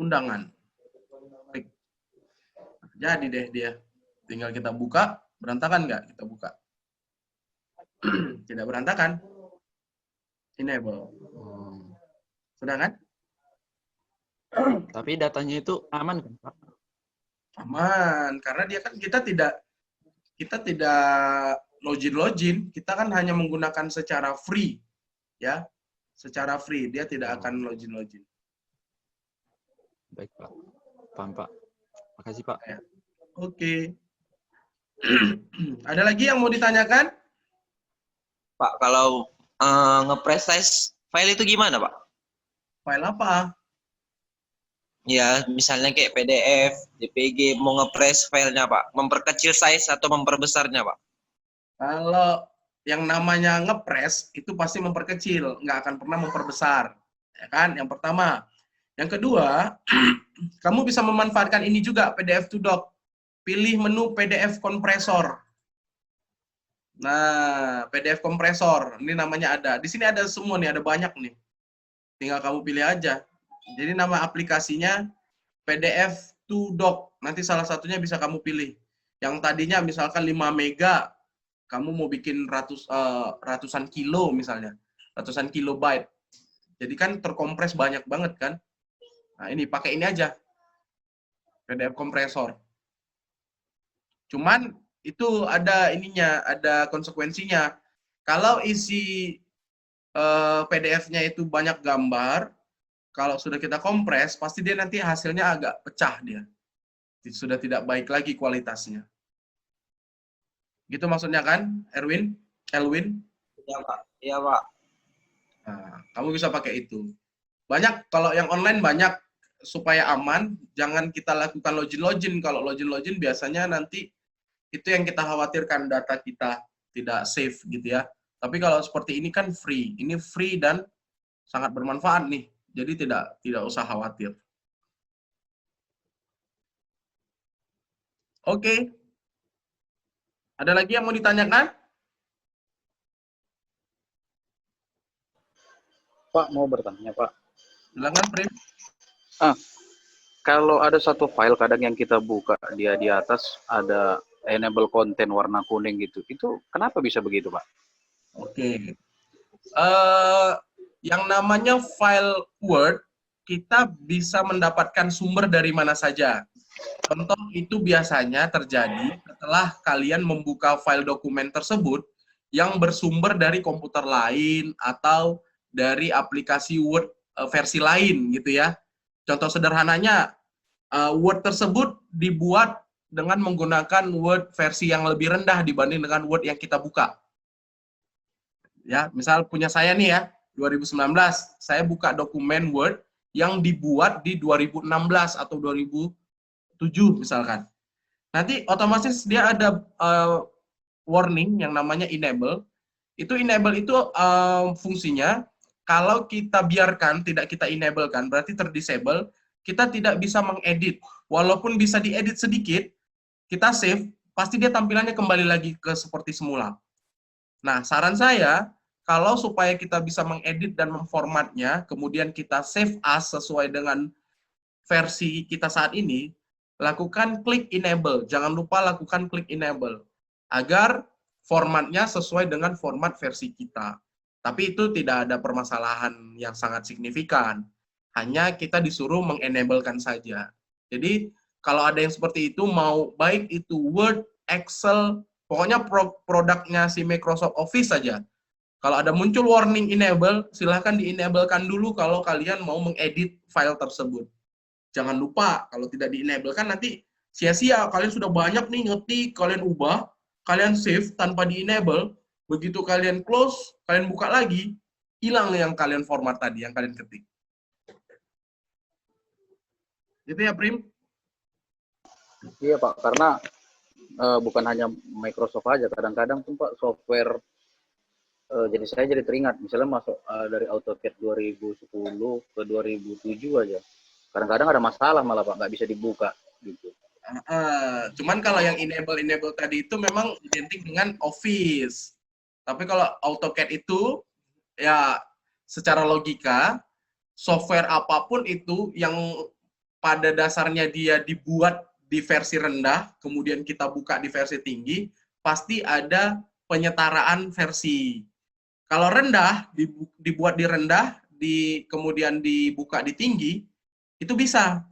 Undangan. Klik. Jadi deh dia. Tinggal kita buka, berantakan nggak? Kita buka. Tidak berantakan. Enable. Sudah kan? Tapi datanya itu aman kan, Pak? Aman, karena dia kan kita tidak login, kita kan hanya menggunakan secara free, ya, secara free, dia tidak akan login. Baik, Pak. Paham, Pak. Makasih, Pak. Ya. Oke. Ada lagi yang mau ditanyakan? Pak, kalau nge-press size file itu gimana, Pak? File apa? Ya, misalnya kayak PDF, JPG, mau nge-press filenya, Pak. Memperkecil size atau memperbesarnya, Pak? Kalau yang namanya ngepres itu pasti memperkecil, nggak akan pernah memperbesar, ya kan? Yang pertama. Yang kedua, kamu bisa memanfaatkan ini juga PDF to Doc. Pilih menu PDF kompresor. Nah, PDF kompresor ini namanya ada. Di sini ada semua nih, ada banyak nih. Tinggal kamu pilih aja. Jadi nama aplikasinya PDF to Doc. Nanti salah satunya bisa kamu pilih. Yang tadinya misalkan 5 mega, kamu mau bikin ratusan kilo misalnya, ratusan kilobyte. Jadi kan terkompres banyak banget kan. Nah ini pakai ini aja, PDF kompresor. Cuman itu ada ininya, ada konsekuensinya. Kalau isi PDF-nya itu banyak gambar, kalau sudah kita kompres, pasti dia nanti hasilnya agak pecah dia. Sudah tidak baik lagi kualitasnya. Gitu maksudnya kan, Elwin? Iya, Pak. Iya, Pak. Nah, kamu bisa pakai itu. Banyak, kalau yang online banyak, supaya aman, jangan kita lakukan login. Kalau login biasanya nanti itu yang kita khawatirkan, data kita tidak safe gitu ya. Tapi kalau seperti ini kan free. Ini free dan sangat bermanfaat nih. Jadi tidak usah khawatir. Oke. Ada lagi yang mau ditanyakan? Pak, mau bertanya, Pak. Silakan, Prim. Kalau ada satu file kadang yang kita buka, dia di atas ada enable content warna kuning gitu. Itu kenapa bisa begitu, Pak? Oke. Yang namanya file Word, kita bisa mendapatkan sumber dari mana saja. Contoh itu biasanya terjadi setelah kalian membuka file dokumen tersebut yang bersumber dari komputer lain atau dari aplikasi Word versi lain gitu ya. Contoh sederhananya, Word tersebut dibuat dengan menggunakan Word versi yang lebih rendah dibanding dengan Word yang kita buka. Ya, misal punya saya nih ya, 2019, saya buka dokumen Word yang dibuat di 2016 atau 2007 misalkan. Nanti otomatis dia ada warning yang namanya enable. Itu enable itu fungsinya kalau kita biarkan, tidak kita enable kan, berarti terdisable, kita tidak bisa mengedit. Walaupun bisa diedit sedikit, kita save, pasti dia tampilannya kembali lagi ke seperti semula. Nah, saran saya, kalau supaya kita bisa mengedit dan memformatnya, kemudian kita save as sesuai dengan versi kita saat ini, lakukan klik enable. Jangan lupa lakukan klik enable. Agar formatnya sesuai dengan format versi kita. Tapi itu tidak ada permasalahan yang sangat signifikan. Hanya kita disuruh mengenablekan saja. Jadi, kalau ada yang seperti itu, mau baik itu Word, Excel, pokoknya produknya si Microsoft Office saja. Kalau ada muncul warning enable, silahkan di-enablekan dulu kalau kalian mau mengedit file tersebut. Jangan lupa, kalau tidak di-enablekan nanti sia-sia. Kalian sudah banyak nih ngetik, kalian ubah, kalian save tanpa di-enable, begitu kalian close, kalian buka lagi, hilang yang kalian format tadi, yang kalian ketik. Gitu ya, Prim? Iya, Pak. Karena bukan hanya Microsoft aja. Kadang-kadang tuh, Pak, software, jadi saya jadi teringat, misalnya masuk dari AutoCAD 2010 ke 2007 aja. Kadang-kadang ada masalah malah, Pak, nggak bisa dibuka gitu. Cuman kalau yang enable tadi itu memang identik dengan Office. Tapi kalau AutoCAD itu, ya secara logika, software apapun itu yang pada dasarnya dia dibuat di versi rendah, kemudian kita buka di versi tinggi, pasti ada penyetaraan versi. Kalau rendah, dibuat di rendah, kemudian dibuka di tinggi, itu bisa.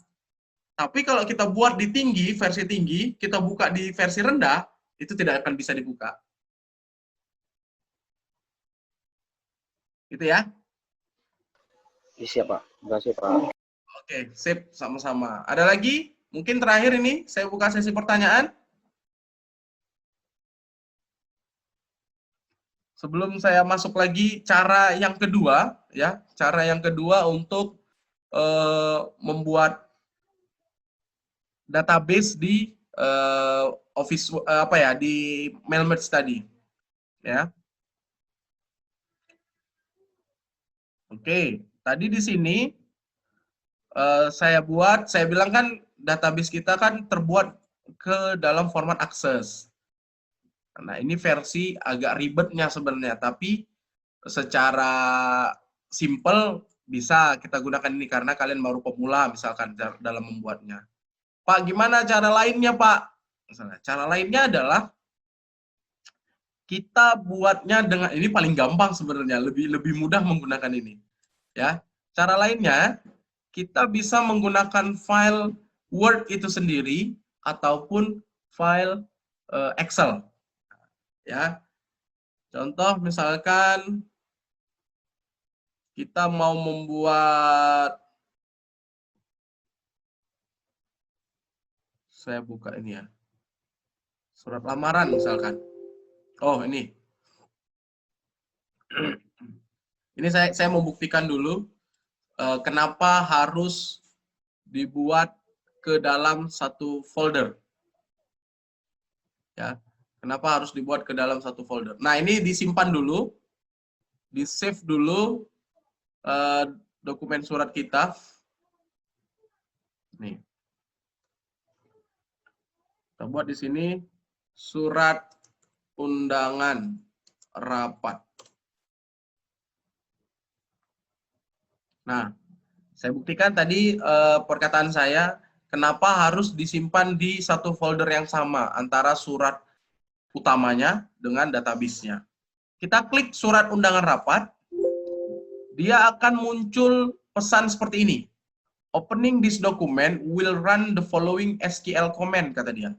Tapi kalau kita buat di tinggi, versi tinggi, kita buka di versi rendah, itu tidak akan bisa dibuka. Gitu ya. Iya, Pak. Terima kasih, Pak. Oke, sip, sama-sama. Ada lagi? Mungkin terakhir ini saya buka sesi pertanyaan. Sebelum saya masuk lagi cara yang kedua, ya, cara yang kedua untuk membuat database di Office di Mailmerge tadi, ya. Oke, tadi di sini saya bilang kan database kita kan terbuat ke dalam format Access. Nah, ini versi agak ribetnya sebenarnya, tapi secara simple bisa kita gunakan ini karena kalian baru pemula misalkan dalam membuatnya. Pak, gimana cara lainnya, Pak? Misalnya, cara lainnya adalah kita buatnya dengan ini paling gampang sebenarnya, lebih mudah menggunakan ini. Ya. Cara lainnya kita bisa menggunakan file Word itu sendiri ataupun file Excel. Ya. Contoh misalkan kita mau membuat, saya buka ini ya, surat lamaran misalkan. Oh, ini. Ini saya mau buktikan dulu kenapa harus dibuat ke dalam satu folder. Ya. Kenapa harus dibuat ke dalam satu folder? Nah, ini disimpan dulu, di-save dulu dokumen surat kita. Nih. Kita buat di sini surat undangan rapat. Nah, saya buktikan tadi perkataan saya, kenapa harus disimpan di satu folder yang sama antara surat utamanya dengan database-nya. Kita klik surat undangan rapat, dia akan muncul pesan seperti ini. Opening this document will run the following SQL command, kata dia.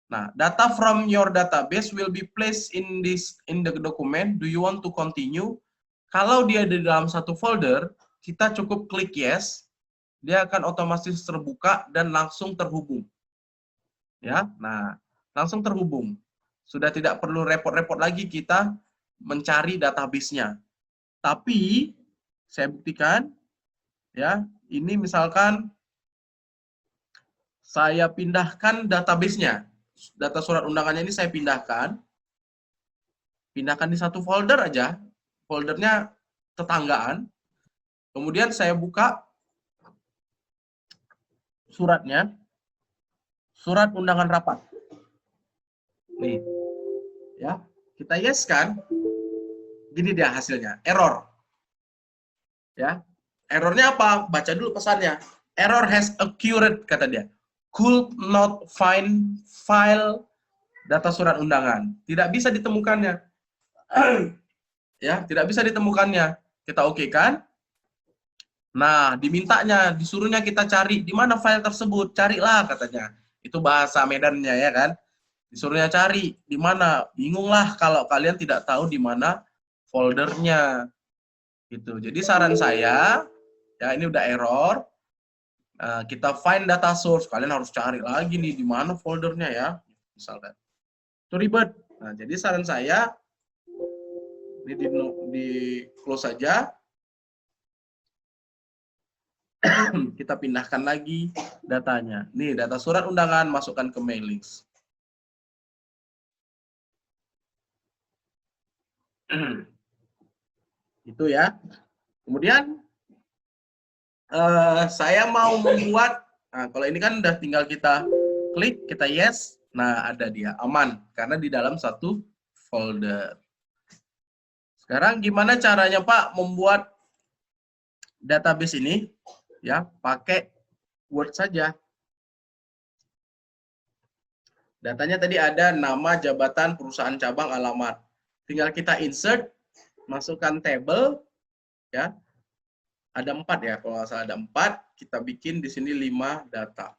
Nah, data from your database will be placed in the document. Do you want to continue? Kalau dia di dalam satu folder, kita cukup klik yes, dia akan otomatis terbuka dan langsung terhubung. Ya, nah, langsung terhubung. Sudah tidak perlu repot-repot lagi kita mencari database-nya. Tapi saya buktikan, ya, ini misalkan saya pindahkan database-nya. Data surat undangannya ini saya pindahkan di satu folder aja, foldernya tetanggaan. Kemudian saya buka suratnya, surat undangan rapat. Nih, ya, kita yes kan, gini dia hasilnya, error. Ya, errornya apa? Baca dulu pesannya. Error has occurred, kata dia. Could not find file data surat undangan. Tidak bisa ditemukannya. Ya, tidak bisa ditemukannya. Kita oke kan? Nah, dimintanya, disuruhnya kita cari di mana file tersebut. Carilah, katanya. Itu bahasa Medannya, ya kan? Disuruhnya cari di mana. Bingunglah kalau kalian tidak tahu di mana foldernya. Gitu. Jadi saran saya, ya ini udah error. Kita find data source. Kalian harus cari lagi nih di mana foldernya ya, misalkan. Itu ribet. Nah, jadi saran saya ini di close saja. Kita pindahkan lagi datanya. Nih, data surat undangan masukkan ke mailings. Itu ya. Kemudian saya mau membuat, nah, kalau ini kan udah tinggal kita klik, kita yes, nah ada dia, aman, karena di dalam satu folder. Sekarang gimana caranya Pak membuat database ini? Ya, pakai Word saja. Datanya tadi ada nama, jabatan, perusahaan, cabang, alamat. Tinggal kita insert, masukkan table, ya. Ada 4 ya, kalau nggak salah ada 4, kita bikin di sini 5 data.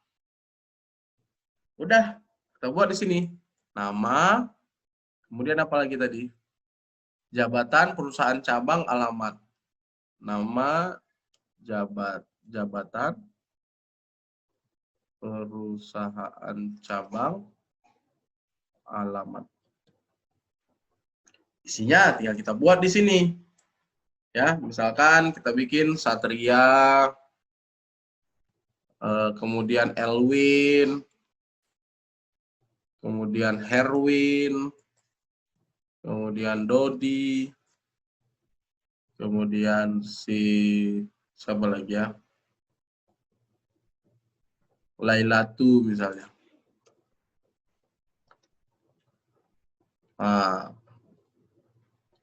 Udah, kita buat di sini. Nama, kemudian apa lagi tadi? Jabatan, perusahaan, cabang, alamat. Nama, jabatan, perusahaan cabang, alamat. Isinya tinggal kita buat di sini. Ya, misalkan kita bikin Satria, kemudian Elwin, kemudian Herwin, kemudian Dodi, kemudian si siapa lagi ya? Lailatu misalnya. Nah,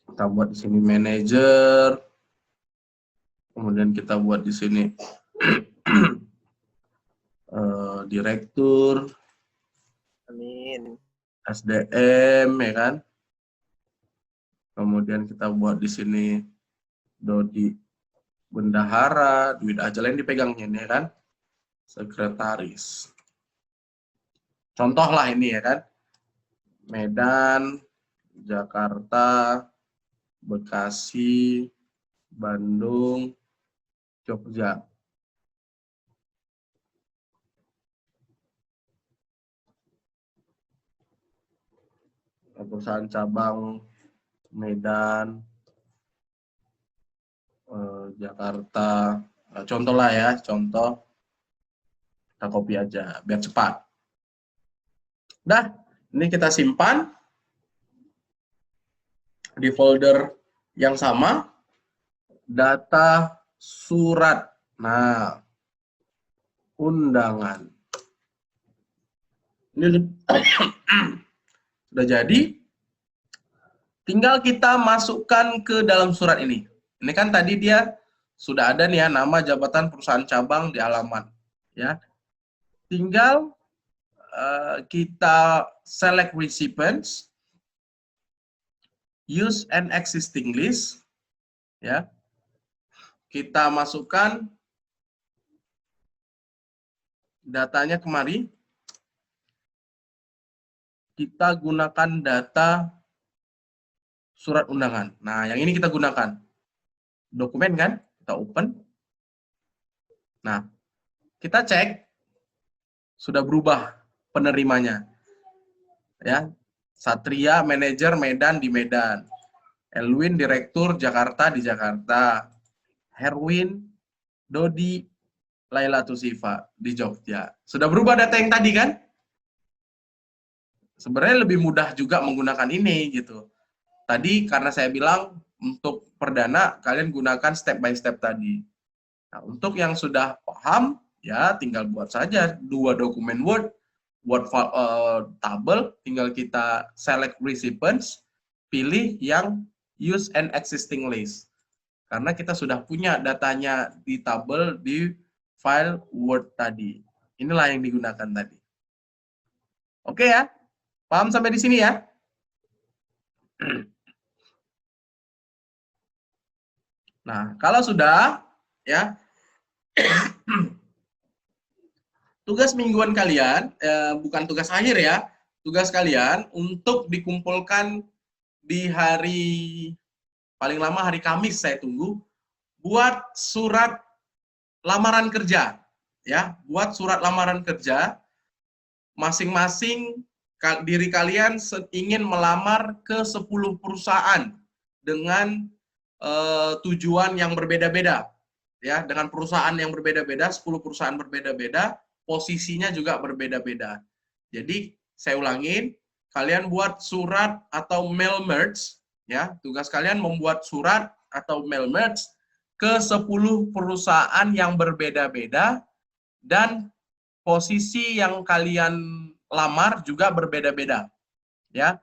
kita buat di sini manajer, kemudian kita buat di sini direktur, Amin. SDM, ya kan? Kemudian kita buat di sini Dodi bendahara, duit aja lain dipegangnya ini, ya kan? Sekretaris. Contoh lah ini, ya kan? Medan, Jakarta, Bekasi, Bandung, Jogja. Perusahaan cabang Medan, Jakarta. Nah, contoh lah ya, contoh. Kita copy aja, biar cepat. Dah, ini kita simpan di folder yang sama, data surat. Nah, undangan. Ini sudah jadi. Tinggal kita masukkan ke dalam surat ini. Ini kan tadi dia sudah ada nih ya, nama, jabatan, perusahaan cabang di alamat. Ya, tinggal kita select recipients, use an existing list, ya. Kita masukkan datanya kemari. Kita gunakan data surat undangan. Nah, yang ini kita gunakan. Dokumen kan? Kita open. Nah, kita cek sudah berubah penerimanya. Ya. Satria manajer Medan di Medan. Elwin direktur Jakarta di Jakarta. Herwin, Dodi, Laila Tusifa di Jogja. Sudah berubah data yang tadi kan? Sebenarnya lebih mudah juga menggunakan ini gitu. Tadi karena saya bilang untuk perdana kalian gunakan step by step tadi. Nah, untuk yang sudah paham ya tinggal buat saja 2 dokumen Word, tabel, tinggal kita select recipients, pilih yang use an existing list. Karena kita sudah punya datanya di tabel di file Word tadi. Inilah yang digunakan tadi. Oke ya? Paham sampai di sini ya? Nah, kalau sudah, ya, tugas mingguan kalian, bukan tugas akhir ya, tugas kalian untuk dikumpulkan di hari, paling lama hari Kamis saya tunggu, buat surat lamaran kerja, ya, buat surat lamaran kerja, masing-masing diri kalian ingin melamar ke 10 perusahaan dengan tujuan yang berbeda-beda, ya, dengan perusahaan yang berbeda-beda, 10 perusahaan berbeda-beda, posisinya juga berbeda-beda. Jadi saya ulangin, kalian buat surat atau mail merge, ya, tugas kalian membuat surat atau mail merge ke 10 perusahaan yang berbeda-beda dan posisi yang kalian lamar juga berbeda-beda, ya.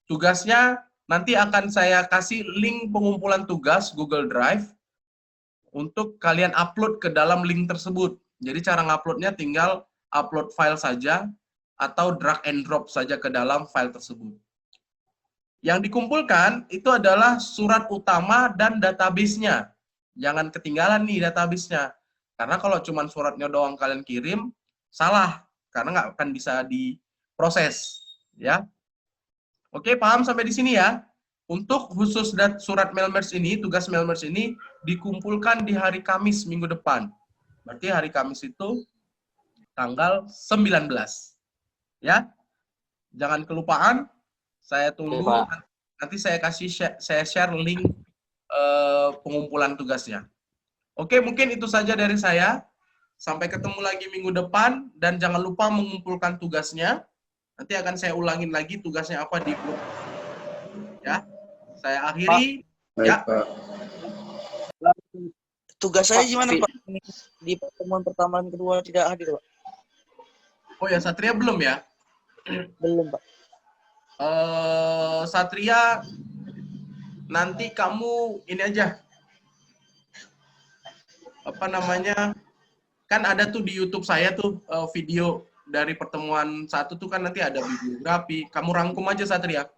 Tugasnya nanti akan saya kasih link pengumpulan tugas Google Drive untuk kalian upload ke dalam link tersebut. Jadi cara nguploadnya tinggal upload file saja atau drag and drop saja ke dalam file tersebut. Yang dikumpulkan itu adalah surat utama dan database-nya. Jangan ketinggalan nih database-nya. Karena kalau cuma suratnya doang kalian kirim, salah. Karena nggak akan bisa diproses. Ya. Oke, paham sampai di sini ya? Untuk khusus surat mail merge ini, tugas mail merge ini dikumpulkan di hari Kamis minggu depan. Berarti hari Kamis itu tanggal 19. Ya. Jangan kelupaan. Saya tunggu. Oke, Pak. Nanti saya kasih saya share link pengumpulan tugasnya. Oke, mungkin itu saja dari saya. Sampai ketemu lagi minggu depan dan jangan lupa mengumpulkan tugasnya. Nanti akan saya ulangin lagi tugasnya apa di grup. Ya. Saya akhiri. Ya. Tugas saya Pak, gimana Pak? Di pertemuan pertama dan kedua tidak hadir Pak. Oh ya, Satria belum ya? Belum Pak. Satria, nanti kamu ini aja. Apa namanya? Kan ada tuh di YouTube saya tuh video dari pertemuan satu tuh kan nanti ada bibliografi. Kamu rangkum aja Satria.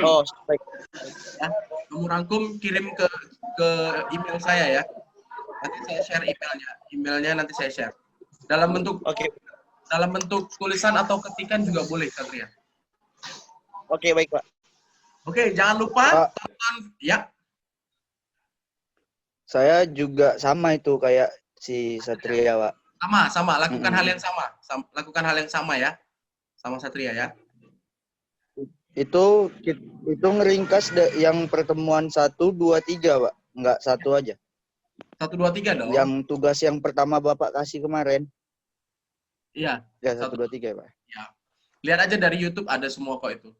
Oh, baik. Ya, kamu rangkum kirim ke email saya ya. Nanti saya share emailnya. Emailnya nanti saya share. Dalam bentuk dalam bentuk tulisan atau ketikan juga boleh Satria. Oke, baik Pak. Oke, jangan lupa Pak. tonton ya. Saya juga sama itu kayak si Satria, Pak. Sama, lakukan hal yang sama. Lakukan hal yang sama ya. Sama Satria ya. Itu ngeringkas yang pertemuan 1, 2, 3, Pak. Enggak satu aja. 1, 2, 3 dong. Yang tugas yang pertama Bapak kasih kemarin. Iya. Ya, 1, 2, 3, Pak. Ya. Lihat aja dari YouTube ada semua kok itu.